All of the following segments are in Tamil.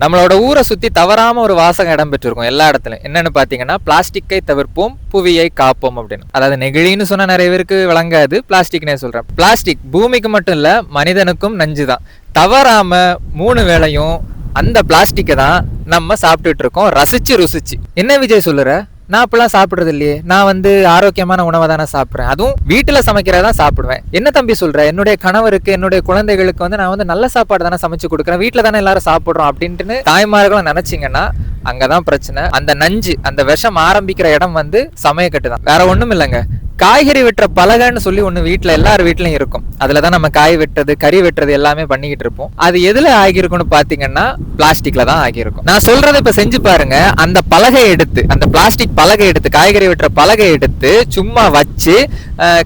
நம்மளோட ஊரை சுத்தி தவறாம ஒரு வாசகம் இடம் பெற்றிருக்கும் எல்லா இடத்துலயும். என்னன்னு பாத்தீங்கன்னா, பிளாஸ்டிக்கை தவிர்ப்போம், புவியை காப்போம் அப்படின்னு. அதாவது நெகிழின்னு சொன்னா நிறைய பேருக்கு விளங்காது, பிளாஸ்டிக்னே சொல்றேன். பிளாஸ்டிக் பூமிக்கு மட்டும் இல்ல, மனிதனுக்கும் நஞ்சுதான். தவறாம 3 வேளையும் அந்த பிளாஸ்டிக்கை தான் நம்ம சாப்பிட்டுட்டு இருக்கோம், ரசிச்சு ருசிச்சு. என்ன விஜய் சொல்லுற? நான் அப்பெல்லாம் சாப்பிடுறது இல்லையே, நான் ஆரோக்கியமான உணவை தானே சாப்பிடுறேன், அதுவும் வீட்டுல சமைக்கிறதான் சாப்பிடுவேன். என்ன தம்பி சொல்ற? என்னுடைய கணவருக்கு, என்னுடைய குழந்தைகளுக்கு நான் நல்ல சாப்பாடு தானே சமைச்சு கொடுக்குறேன், வீட்டுல தானே எல்லாரும் சாப்பிடுறோம் அப்படின்ட்டு தாய்மார்களும் நினைச்சீங்கன்னா அங்கதான் பிரச்சனை. அந்த நஞ்சு, அந்த விஷம் ஆரம்பிக்கிற இடம் சமயக்கட்டு தான், வேற ஒண்ணும் இல்லைங்க. காய்கறி வெட்டுற பலகைன்னு சொல்லி ஒண்ணு வீட்டுல எல்லார் வீட்லயும் இருக்கும். அதுலதான் நம்ம காய் வெட்டுறது, கறி வெட்டுறது எல்லாமே பண்ணிக்கிட்டு இருப்போம். அது எதுல ஆகியிருக்கும்னு பாத்தீங்கன்னா பிளாஸ்டிக்ல தான் ஆகியிருக்கும். நான் சொல்றதை இப்ப செஞ்சு பாருங்க. அந்த பலகை எடுத்து, அந்த பிளாஸ்டிக் பலகை எடுத்து, காய்கறி வெட்டுற பலகை எடுத்து சும்மா வச்சு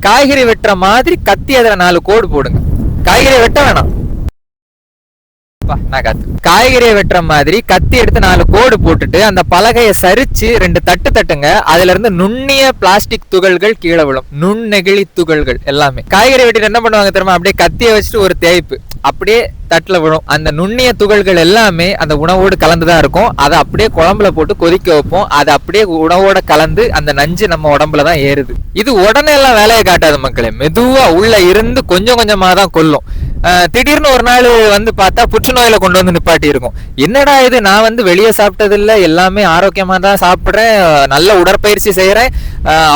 காய்கறி வெட்டுற மாதிரி கத்தி அதுல 4 கோடு போடுங்க. காய்கறி வெட்ட வேணாம், காய்கறியை வெட்டுற மாதிரி கத்தி எடுத்து 4 கோடு போட்டுட்டு அந்த பலகையை சரிச்சு 2 தட்டு தட்டுங்க. அதுல இருந்து நுண்ணிய பிளாஸ்டிக் துகள்கள் கீழே விழும், நுண்ணெகிழி துகள்கள் எல்லாமே. காய்கறி வெட்டிட்டு என்ன பண்ணுவாங்க தெரியுமா? அப்படியே கத்தியை வச்சுட்டு ஒரு தேய்ப்பு அப்படியே தட்டுல விழும். அந்த நுண்ணிய துகள்கள் எல்லாமே அந்த உணவோடு கலந்துதான் இருக்கும். அதை அப்படியே குழம்புல போட்டு கொதிக்க வைப்போம். அது அப்படியே உணவோட கலந்து அந்த நஞ்சு நம்ம உடம்புலதான் ஏறுது. இது உடனே எல்லாம் வேலையை காட்டாது மக்களே, மெதுவா உள்ள இருந்து கொஞ்சம் கொஞ்சமா தான் கொல்லும். திடீர்னு ஒரு நாள் பார்த்தா புற்றுநோயில கொண்டு நிப்பாட்டி இருக்கும். என்னடா இது, நான் வெளியே சாப்பிட்டது இல்ல, எல்லாமே ஆரோக்கியமா தான் சாப்பிடுறேன், நல்ல உடற்பயிற்சி செய்யறேன்,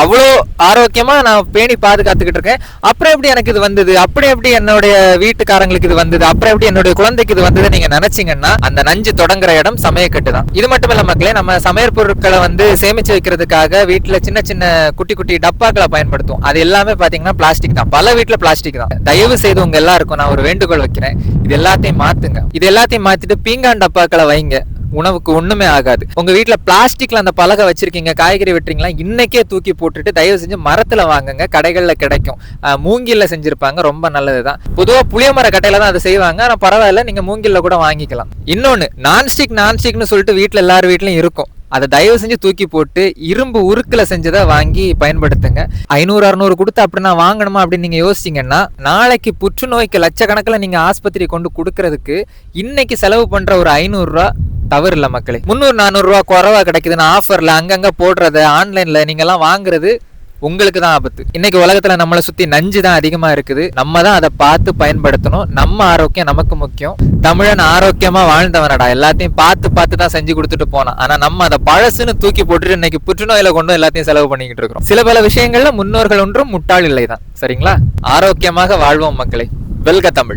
அவ்வளோ ஆரோக்கியமா நான் பேணி பாதுகாத்துக்கிட்டு இருக்கேன், அப்புறம் எப்படி எனக்கு இது வந்தது, அப்படி எப்படி என்னுடைய வீட்டுக்காரங்களுக்கு இது வந்தது, அப்புறம் எப்படி என்னுடைய குழந்தைக்கு இது வந்தது நீங்க நினைச்சீங்கன்னா அந்த நஞ்சு தொடங்குற இடம் சமயக்கட்டு தான். இது மட்டும் இல்ல மக்களே, நம்ம சமையல் பொருட்களை சேமிச்சு வைக்கிறதுக்காக வீட்டுல சின்ன சின்ன குட்டி குட்டி டப்பாக்களை பயன்படுத்தும். அது எல்லாமே பாத்தீங்கன்னா பிளாஸ்டிக் தான். பல வீட்டுல பிளாஸ்டிக் தான். தயவு செய்து உங்க எல்லாருக்கும் நான் ஒரு வேண்டுகோள் வைக்கிறேன், இது எல்லாத்தையும் மாத்துங்க. இது எல்லாத்தையும் மாத்திட்டு பீங்கான் டப்பாக்களை வைங்க, உணவுக்கு ஒண்ணுமே ஆகாது. உங்க வீட்டுல பிளாஸ்டிக்ல அந்த பலகை வச்சிருக்கீங்க, காய்கறி வெட்டுறீங்களா, இன்னைக்கே தூக்கி போட்டுட்டு தயவு செஞ்சு மரத்துல வாங்குங்க, கடைகள்ல கிடைக்கும். மூங்கில்ல செஞ்சிருப்பாங்க, ரொம்ப நல்லதுதான். பொதுவா புளியமர கட்டையில தான் அதை செய்வாங்க, ஆனா பரவாயில்ல, நீங்க மூங்கில்ல கூட வாங்கிக்கலாம். இன்னொன்னு, நான்ஸ்டிக்னு சொல்லிட்டு வீட்டுல எல்லார் வீட்லயும் இருக்கும். அதை தயவு செஞ்சு தூக்கி போட்டு இரும்பு உருக்குல செஞ்சதை வாங்கி பயன்படுத்துங்க. 500-600 கொடுத்து அப்படி நான் வாங்கணுமா அப்படின்னு நீங்க யோசிச்சீங்கன்னா, நாளைக்கு புற்றுநோய்க்கு லட்சக்கணக்கில் நீங்க ஆஸ்பத்திரி கொண்டு கொடுக்கறதுக்கு இன்னைக்கு செலவு பண்ற ஒரு 500 ரூபா தவறு இல்ல மக்களே. 300-400 ரூபா குறைவா கிடைக்குதுன்னு ஆஃபர்ல அங்கங்க போடுறத, ஆன்லைன்ல நீங்க எல்லாம் வாங்குறது உங்களுக்கு தான் ஆபத்து. இன்னைக்கு உலகத்துல நம்மளை சுத்தி நஞ்சு தான் அதிகமா இருக்குது. நம்ம தான் அதை பார்த்து பயன்படுத்தணும். நம்ம ஆரோக்கியம் நமக்கு முக்கியம். தமிழன் ஆரோக்கியமா வாழ்ந்தவனடா, எல்லாத்தையும் பார்த்து தான் செஞ்சு கொடுத்துட்டு போனான். ஆனா நம்ம அதை பழசுன்னு தூக்கி போட்டுட்டு இன்னைக்கு புற்றுநோயில கொண்டு எல்லாத்தையும் செலவு பண்ணிக்கிட்டு இருக்கிறோம். சில பல விஷயங்கள்ல முன்னோர்கள் ஒன்றும் முட்டாள் இல்லை தான். சரிங்களா? ஆரோக்கியமாக வாழ்வோம் மக்களே. வெல்க தமிழ்.